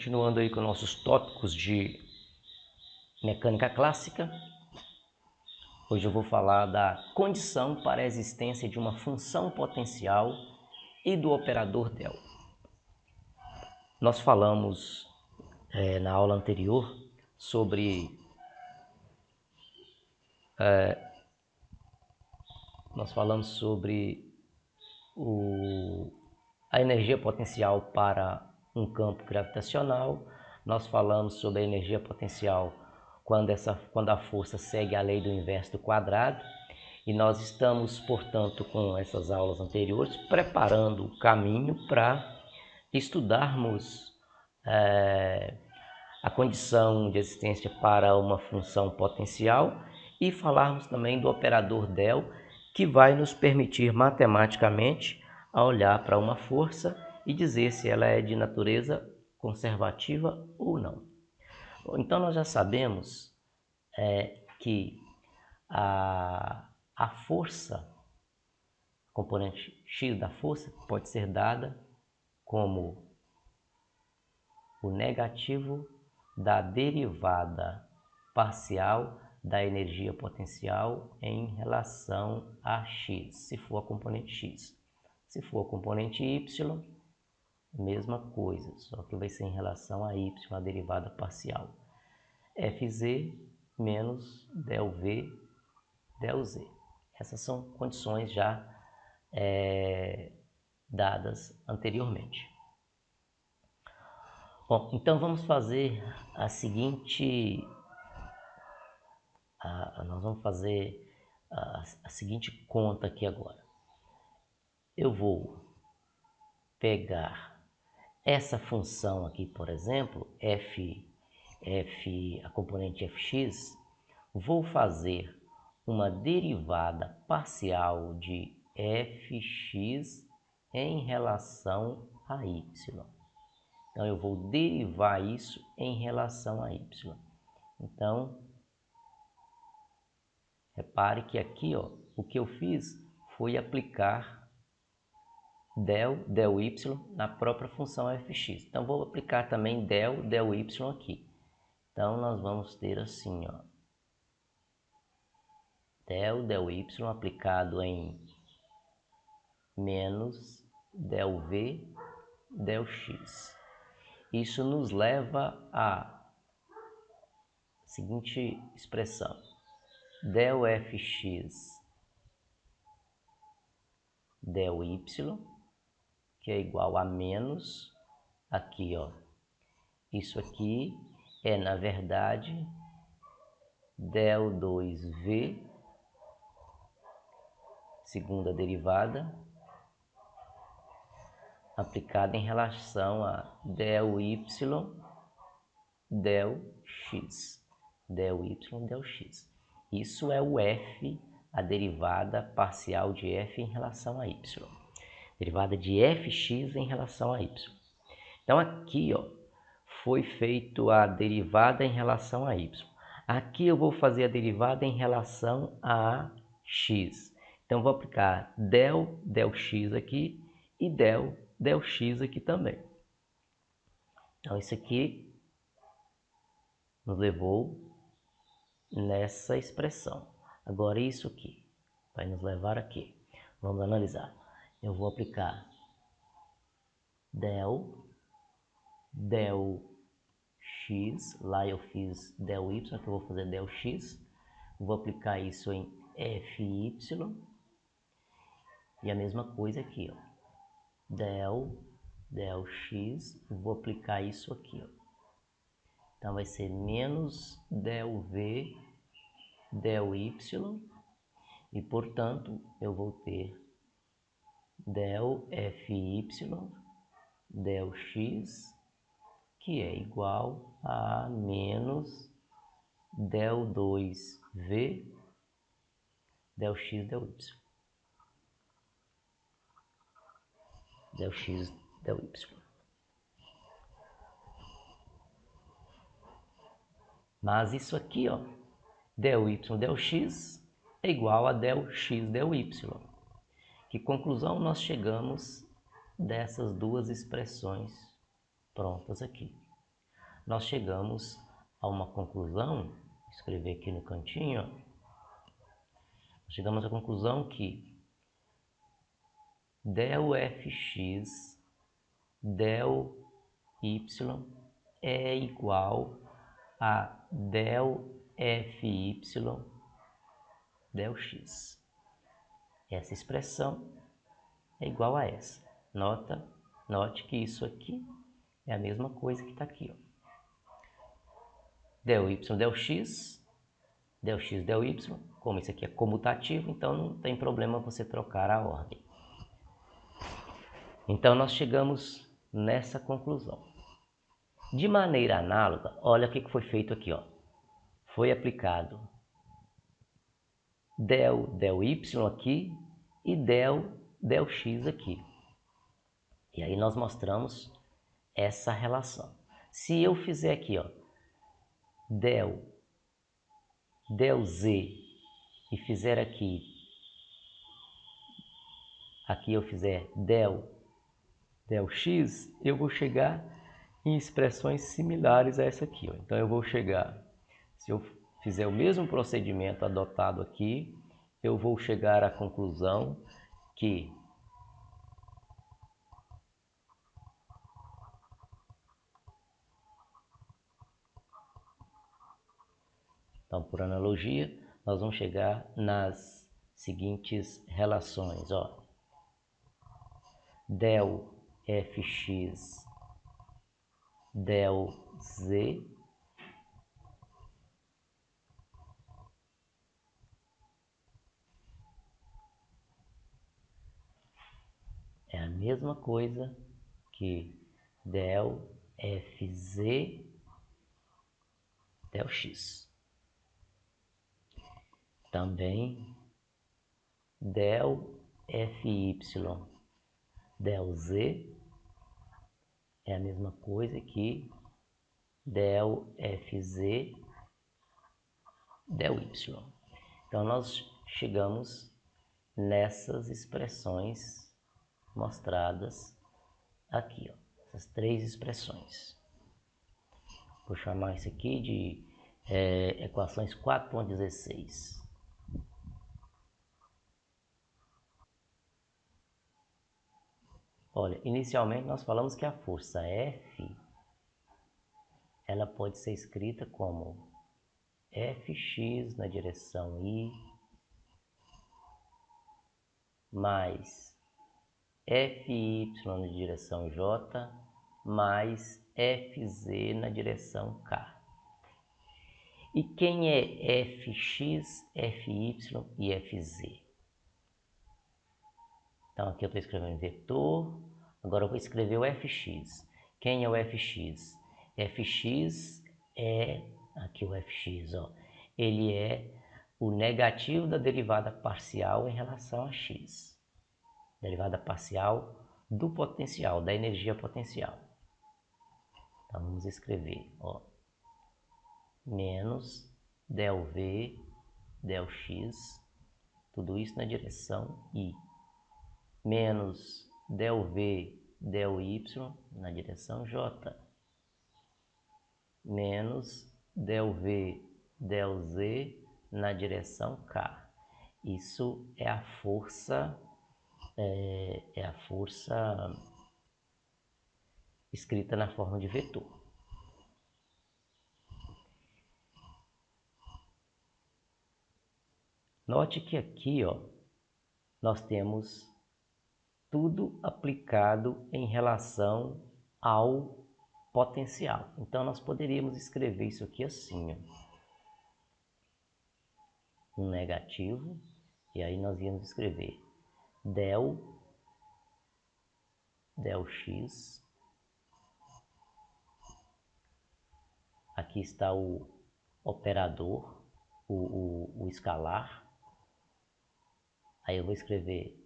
Continuando aí com nossos tópicos de mecânica clássica, hoje eu vou falar da condição para a existência de uma função potencial e do operador del. Nós falamos na aula anterior sobre a energia potencial para um campo gravitacional. Nós falamos sobre a energia potencial quando a força segue a lei do inverso do quadrado. E nós estamos, portanto, com essas aulas anteriores, preparando o caminho para estudarmos a condição de existência para uma função potencial e falarmos também do operador del, que vai nos permitir matematicamente a olhar para uma força e dizer se ela é de natureza conservativa ou não. Então nós já sabemos que a força, componente x da força, pode ser dada como o negativo da derivada parcial da energia potencial em relação a x, se for a componente x. Se for a componente y, mesma coisa, só que vai ser em relação a y, a derivada parcial. Fz menos del v del z. Essas são condições já dadas anteriormente. Bom, então vamos fazer a seguinte conta aqui agora. Eu vou pegar essa função aqui, por exemplo, a componente fx, vou fazer uma derivada parcial de fx em relação a y. Então, eu vou derivar isso em relação a y. Então, repare que aqui, o que eu fiz foi aplicar del y na própria função fx. Então, vou aplicar também del y aqui. Então, nós vamos ter assim, del y aplicado em menos del v del x. Isso nos leva à seguinte expressão: del fx del y, que é igual a menos, aqui, isso aqui é, na verdade, del 2v, segunda derivada, aplicada em relação a del y del x. Del y del x. Isso é o f, a derivada parcial de f em relação a y. Derivada de fx em relação a y. Então aqui, foi feito a derivada em relação a y. Aqui eu vou fazer a derivada em relação a x. Então vou aplicar del x aqui e del x aqui também. Então isso aqui nos levou nessa expressão. Agora isso aqui vai nos levar aqui. Vamos analisar. Eu vou aplicar del x, lá eu fiz del y, aqui eu vou fazer del x. Vou aplicar isso em fy e a mesma coisa aqui, del x, vou aplicar isso aqui, Então vai ser menos del v del y e, portanto, eu vou ter del fy del x, que é igual a menos del 2v del x del y. Del x del y. Mas isso aqui, del y del x é igual a del x del y. Que conclusão nós chegamos dessas duas expressões prontas aqui? nós chegamos a uma conclusão, vou escrever aqui no cantinho, ó. Chegamos à conclusão que del fx del y é igual a del fy del x. Essa expressão é igual a essa. Note que isso aqui é a mesma coisa que está aqui, ó. Del y del x, del y. Como isso aqui é comutativo, então não tem problema você trocar a ordem. Então nós chegamos nessa conclusão. De maneira análoga, olha o que foi feito aqui, ó. Foi aplicado del y aqui e del x aqui. E aí nós mostramos essa relação. Se eu fizer aqui, ó, del z e fizer aqui eu fizer del x, eu vou chegar em expressões similares a essa aqui, ó. Então eu vou chegar, se eu fizer o mesmo procedimento adotado aqui, eu vou chegar à conclusão que então, por analogia, nós vamos chegar nas seguintes relações, ó. Del fx del z é a mesma coisa que del fz del x. Também del fy del z é a mesma coisa que del fz del y. Então nós chegamos nessas expressões mostradas aqui, ó, essas três expressões. Vou chamar isso aqui de equações 4.16. Olha, inicialmente nós falamos que a força F ela pode ser escrita como Fx na direção Y mais Fy na direção J mais Fz na direção K. E quem é Fx, Fy e Fz? Então aqui eu estou escrevendo vetor, agora eu vou escrever o Fx. Quem é o Fx? Fx é, aqui o Fx, ó, ele é o negativo da derivada parcial em relação a x. Derivada parcial do potencial, da energia potencial. Então vamos escrever, ó, menos del V, del x, tudo isso na direção Y. Menos del V, del Y na direção J. Menos del V, del Z na direção K. Isso é a força, escrita na forma de vetor. Note que aqui, ó, nós temos tudo aplicado em relação ao potencial. Então nós poderíamos escrever isso aqui assim, ó, um negativo, e aí nós íamos escrever del x. Aqui está o operador, o escalar. Aí eu vou escrever,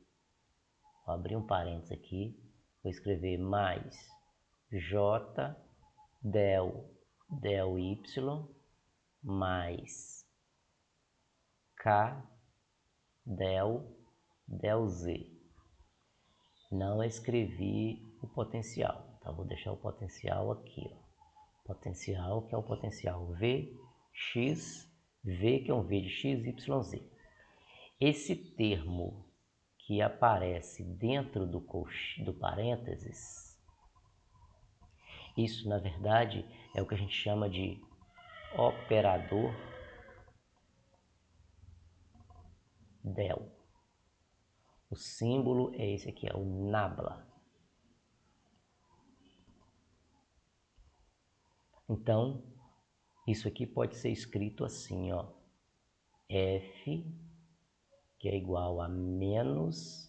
vou abrir um parênteses aqui, vou escrever mais J del y mais K del z. Não escrevi o potencial, tá? Vou deixar o potencial aqui, ó. Potencial, que é o potencial Vx, V, que é um V de x, y, z. Esse termo que aparece dentro do parênteses, isso na verdade é o que a gente chama de operador del. O símbolo é esse aqui, é o nabla. Então, isso aqui pode ser escrito assim, ó, F, que é igual a menos,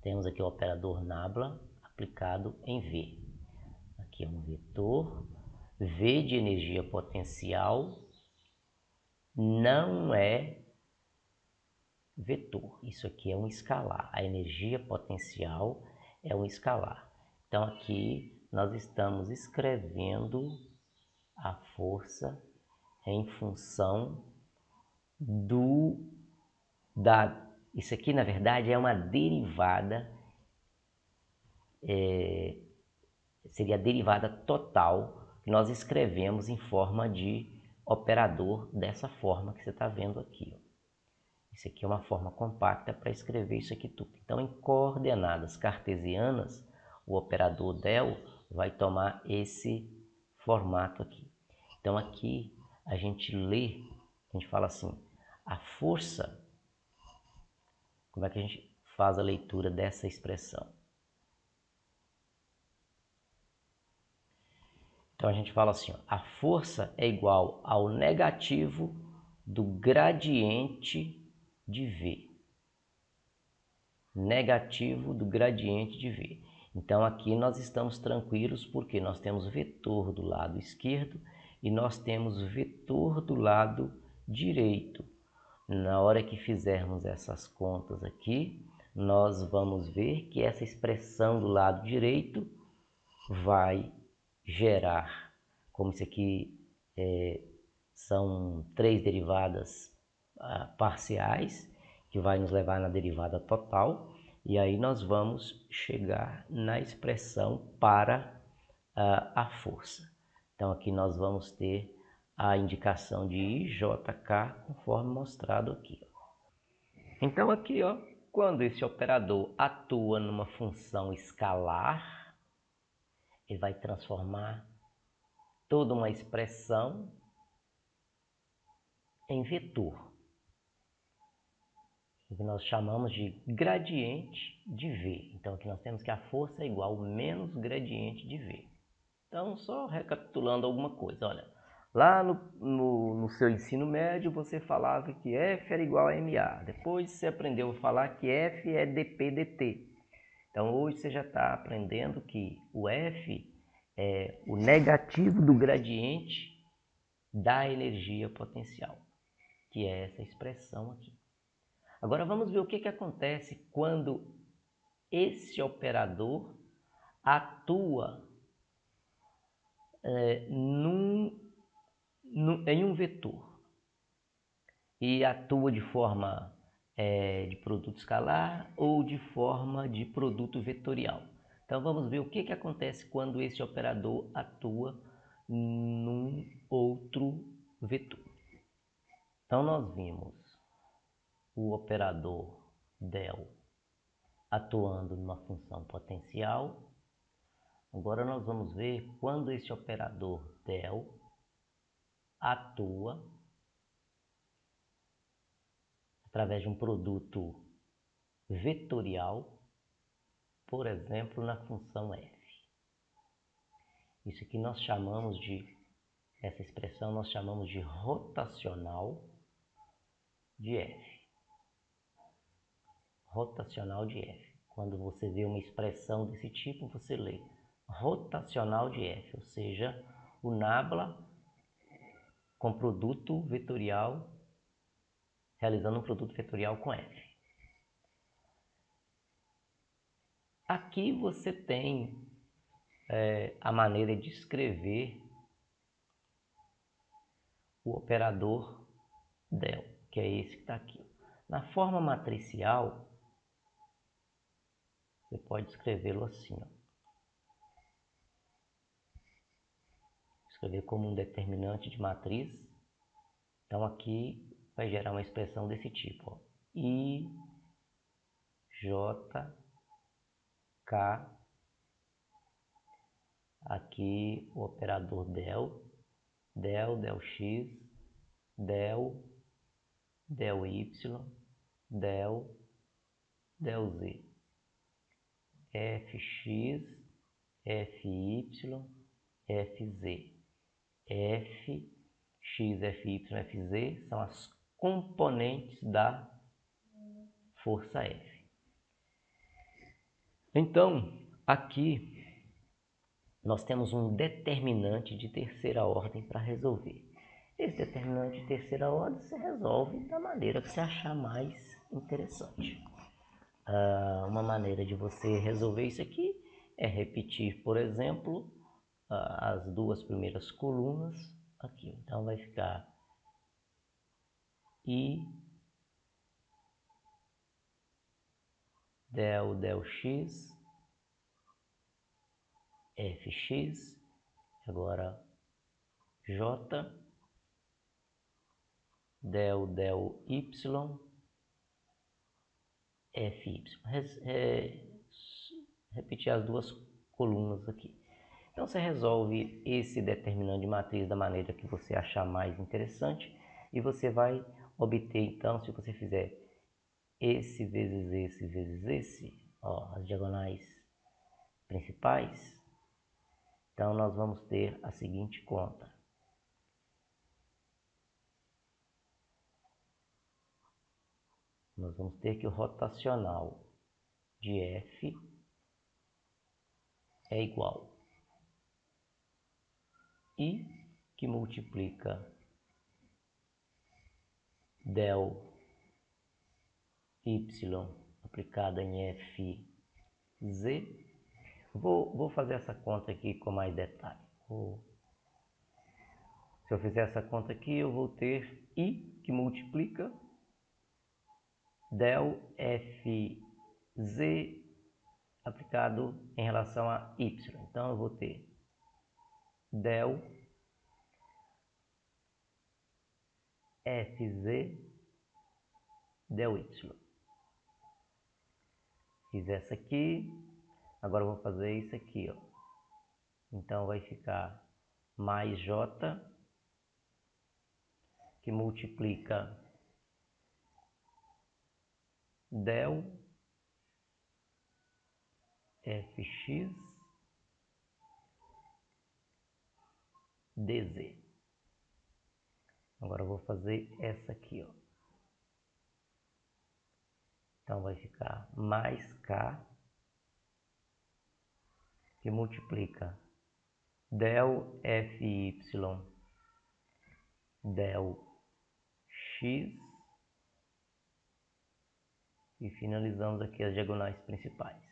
temos aqui o operador nabla aplicado em V. Aqui é um vetor, V de energia potencial não é vetor, isso aqui é um escalar, a energia potencial é um escalar. Então aqui nós estamos escrevendo a força em função isso aqui na verdade é uma derivada, seria a derivada total que nós escrevemos em forma de operador dessa forma que você está vendo aqui. Isso aqui é uma forma compacta para escrever isso aqui tudo. Então, em coordenadas cartesianas, o operador del vai tomar esse formato aqui. Então, aqui a gente lê, a gente fala assim, a força, como é que a gente faz a leitura dessa expressão? Então, a gente fala assim, ó, a força é igual ao negativo do gradiente de V. Negativo do gradiente de V. Então aqui nós estamos tranquilos porque nós temos vetor do lado esquerdo e nós temos vetor do lado direito. Na hora que fizermos essas contas aqui, nós vamos ver que essa expressão do lado direito vai gerar, como isso aqui são 3 derivadas parciais, que vai nos levar na derivada total, e aí nós vamos chegar na expressão para a força. Então aqui nós vamos ter a indicação de IJK conforme mostrado aqui. Então aqui, ó, quando esse operador atua numa função escalar, ele vai transformar toda uma expressão em vetor, o que nós chamamos de gradiente de V. Então aqui nós temos que a força é igual ao menos gradiente de V. Então só recapitulando alguma coisa, olha, lá no seu ensino médio você falava que F era igual a MA, depois você aprendeu a falar que F é dP dt. Então hoje você já está aprendendo que o F é o negativo do gradiente da energia potencial, que é essa expressão aqui. Agora vamos ver o que acontece quando esse operador atua em um vetor e atua de forma de produto escalar ou de forma de produto vetorial. Então vamos ver o que acontece quando esse operador atua num outro vetor. Então nós vimos o operador del atuando numa função potencial. Agora nós vamos ver quando esse operador del atua através de um produto vetorial, por exemplo, na função f. Isso aqui nós chamamos essa expressão nós chamamos de rotacional de f. Rotacional de f. Quando você vê uma expressão desse tipo, você lê rotacional de f, ou seja, o nabla com produto vetorial, realizando um produto vetorial com f. Aqui você tem a maneira de escrever o operador del, que é esse que está aqui. Na forma matricial, você pode escrevê-lo assim, ó. escrever como um determinante de matriz. Então aqui vai gerar uma expressão desse tipo, ó. I, J, K, aqui o operador del, del x, del y, del z, fx, fy, fz, f, x, fy, fz são as componentes da força F. Então, aqui nós temos um determinante de terceira ordem para resolver. Esse determinante de terceira ordem você resolve da maneira que você achar mais interessante. Uma maneira de você resolver isso aqui é repetir, por exemplo, as duas primeiras colunas aqui. Então vai ficar I del x, fx, agora j del y, fy. Repetir as duas colunas aqui. Então você resolve esse determinante de matriz da maneira que você achar mais interessante e você vai obter, então, se você fizer esse vezes esse, ó, as diagonais principais, então nós vamos ter a seguinte conta. Nós vamos ter que o rotacional de F é igual I, que multiplica del y aplicada em Fz. Vou fazer essa conta aqui com mais detalhe. Se eu fizer essa conta aqui, eu vou ter I, que multiplica del Fz aplicado em relação a y. Então eu vou ter del Fz del y. Fiz essa aqui, agora eu vou fazer isso aqui, ó. Então vai ficar mais j, que multiplica del fx dz. Agora eu vou fazer essa aqui, ó. Então vai ficar mais k, que multiplica del fy del x, e finalizamos aqui as diagonais principais.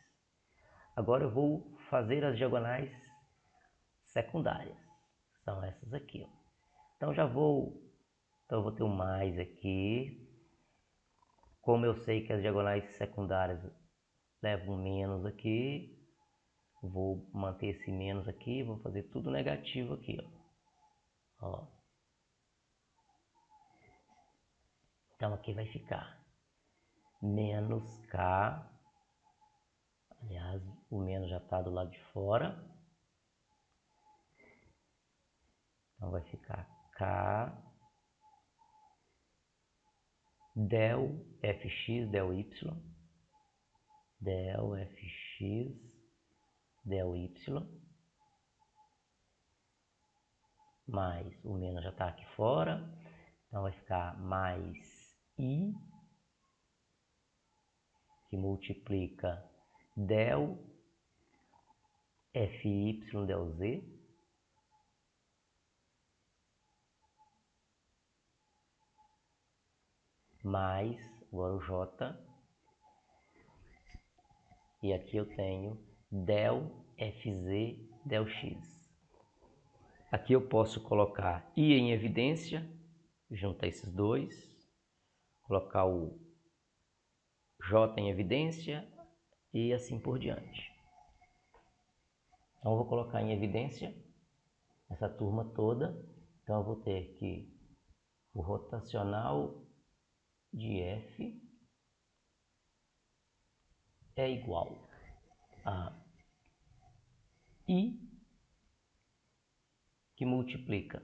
Agora eu vou fazer as diagonais secundárias, são essas aqui, ó. Então eu vou ter um mais aqui. Como eu sei que as diagonais secundárias levam menos aqui, vou manter esse menos aqui, vou fazer tudo negativo aqui, ó. Então aqui vai ficar menos k, aliás, o menos já está do lado de fora. Então vai ficar k del fx del y, del fx del y, mais o menos já está aqui fora, então vai ficar mais i, que multiplica del fy del z, mais agora o j, e aqui eu tenho del fz del x. Aqui eu posso colocar i em evidência, juntar esses dois, colocar o j em evidência e assim por diante. Então eu vou colocar em evidência essa turma toda. Então eu vou ter que o rotacional de F é igual a I que multiplica.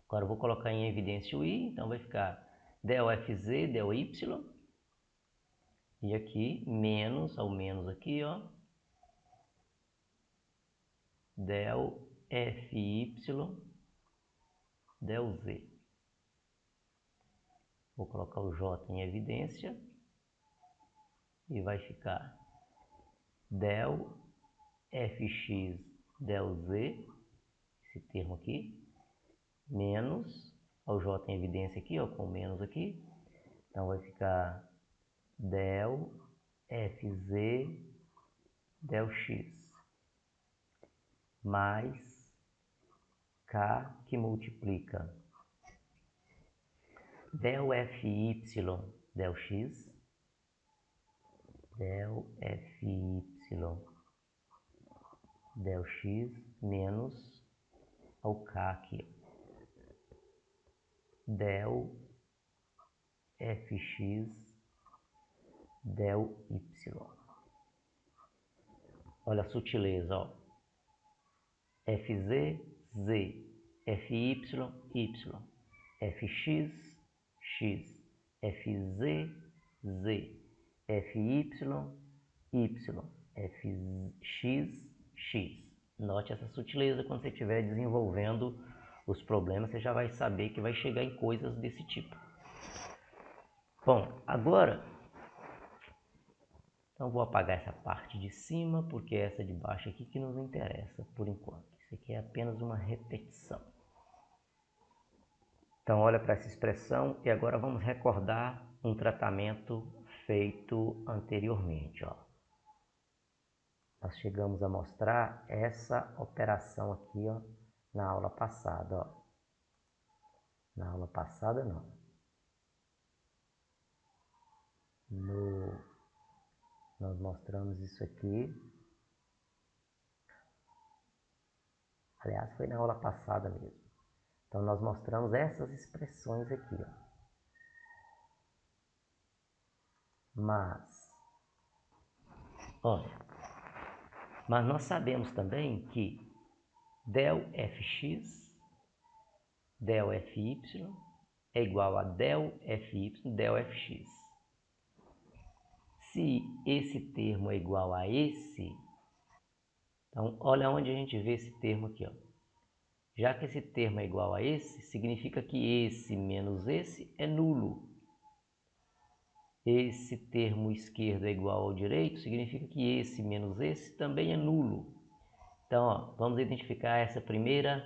Agora eu vou colocar em evidência o I, então vai ficar del FZ, del Y. E aqui, menos, ao menos aqui, ó, del FY, del Z. Vou colocar o J em evidência e vai ficar del Fx, del Z, esse termo aqui, menos, o J em evidência aqui, ó, com menos aqui, então vai ficar del Fz, del X, mais K que multiplica del Fy, del X, del Fy, del X, menos o K aqui, del Fx, del Y. Olha a sutileza, ó. Fz, Z, Fy, Y, Fx, X, Fz, Z, Fy, Y, Fx, X. Note essa sutileza quando você estiver desenvolvendo os problemas, você já vai saber que vai chegar em coisas desse tipo. Bom, agora, então vou apagar essa parte de cima, porque é essa de baixo aqui que nos interessa por enquanto. Isso aqui é apenas uma repetição. Então olha para essa expressão e agora vamos recordar um tratamento feito anteriormente, ó. Nós chegamos a mostrar essa operação aqui, ó, na aula passada, ó. Na aula passada não. Nós mostramos isso aqui. Aliás, foi na aula passada mesmo. Então nós mostramos essas expressões aqui, ó. Mas nós sabemos também que del Fx, del Fy é igual a del Fy, del Fx. Se esse termo é igual a esse, então olha onde a gente vê esse termo aqui, ó. Já que esse termo é igual a esse, significa que esse menos esse é nulo. Esse termo esquerdo é igual ao direito, significa que esse menos esse também é nulo. Então, ó, vamos identificar essa primeira,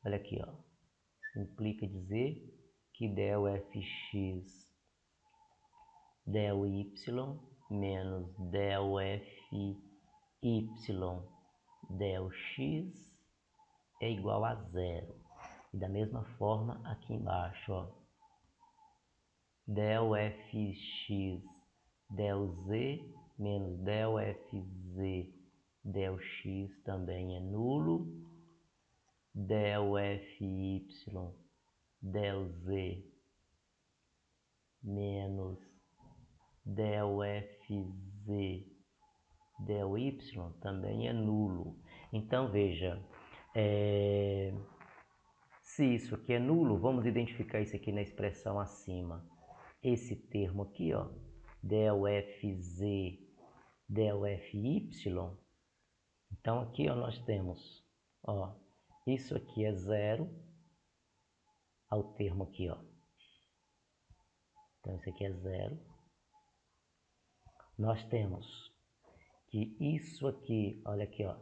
olha aqui, ó. Implica dizer que del Fx, del Y menos del Fy, del X é igual a zero. E da mesma forma aqui embaixo, ó, del Fx, del Z menos del Fz, del X também é nulo. Del Fy, del Z menos del Fz, del Y também é nulo. Então veja, se isso aqui é nulo, vamos identificar isso aqui na expressão acima. Esse termo aqui, ó, del Fz, del Fy. Então aqui, ó, nós temos, ó, isso aqui é zero ao termo aqui, ó. Então isso aqui é zero. Nós temos que isso aqui, olha aqui, ó.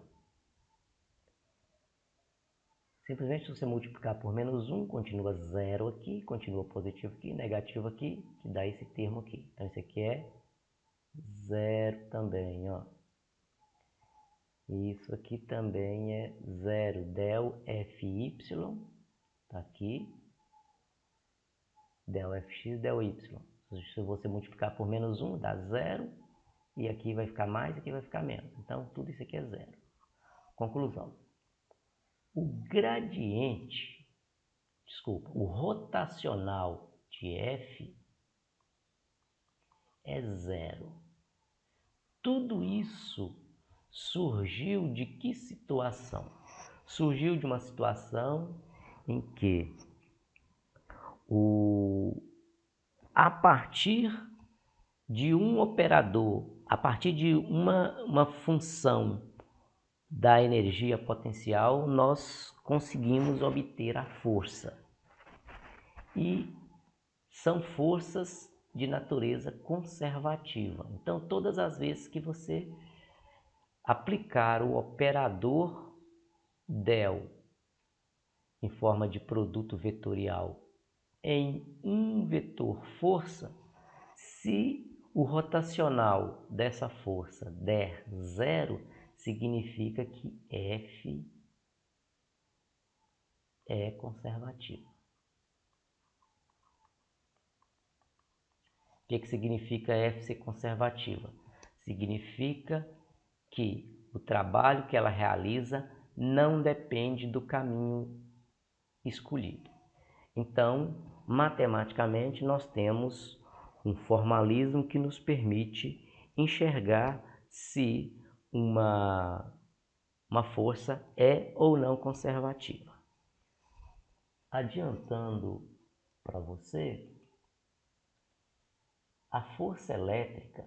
Simplesmente se você multiplicar por menos 1, continua zero aqui, continua positivo aqui, negativo aqui, que dá esse termo aqui. Então isso aqui é zero também, ó. Isso aqui também é zero. Del Fy, tá aqui. Del Fx, del Y. Se você multiplicar por menos 1, dá zero. E aqui vai ficar mais, aqui vai ficar menos. Então tudo isso aqui é zero. Conclusão. o rotacional de F é zero. Tudo isso surgiu de que situação? Surgiu de uma situação em que a partir de um operador, a partir de uma função da energia potencial, nós conseguimos obter a força. E são forças de natureza conservativa. Então, todas as vezes que você aplicar o operador del em forma de produto vetorial em um vetor força, se o rotacional dessa força der zero, significa que F é conservativo. O que significa F ser conservativa? Significa que o trabalho que ela realiza não depende do caminho escolhido. Então, matematicamente, nós temos um formalismo que nos permite enxergar se uma força é ou não conservativa. Adiantando para você, a força elétrica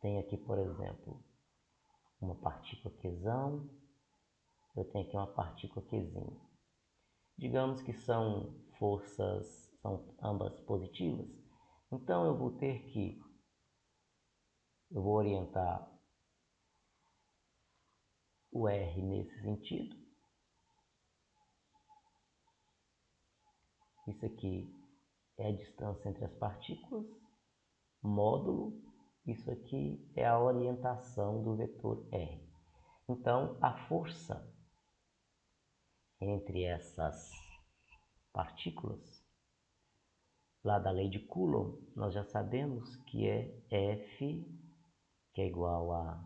tem aqui, por exemplo, uma partícula Qzão, eu tenho aqui uma partícula Qzinho. Digamos que são forças, são ambas positivas, então eu vou orientar o R nesse sentido. Isso aqui é a distância entre as partículas, módulo, isso aqui é a orientação do vetor R. Então, a força entre essas partículas, lá da lei de Coulomb, nós já sabemos que é F, que é igual a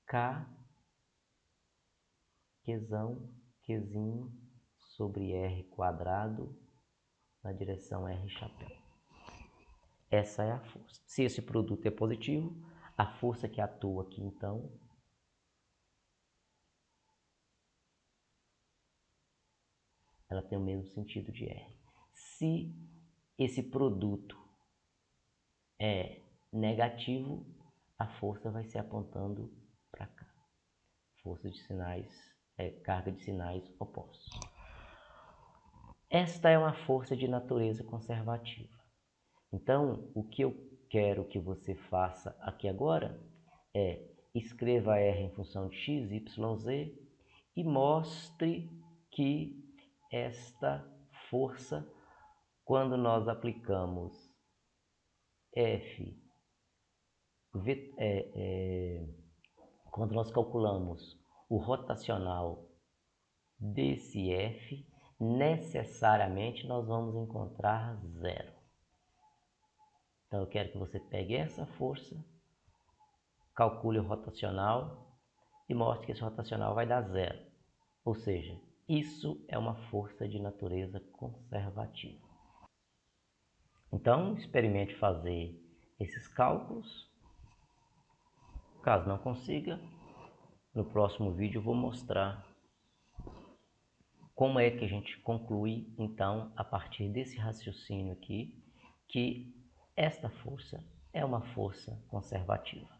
K, Qzinho, sobre R quadrado, na direção R chapéu. Essa é a força. Se esse produto é positivo, a força que atua aqui, então, ela tem o mesmo sentido de R. Se esse produto é negativo, a força vai ser apontando para cá. Força de sinais, carga de sinais opostos. Esta é uma força de natureza conservativa. Então, o que eu quero que você faça aqui agora é escreva R em função de x, y, z e mostre que esta força, quando nós aplicamos F, quando nós calculamos o rotacional desse F, necessariamente nós vamos encontrar zero. Então eu quero que você pegue essa força, calcule o rotacional e mostre que esse rotacional vai dar zero. Ou seja, isso é uma força de natureza conservativa. Então, experimente fazer esses cálculos. Caso não consiga, no próximo vídeo eu vou mostrar como é que a gente conclui, então, a partir desse raciocínio aqui, que esta força é uma força conservativa.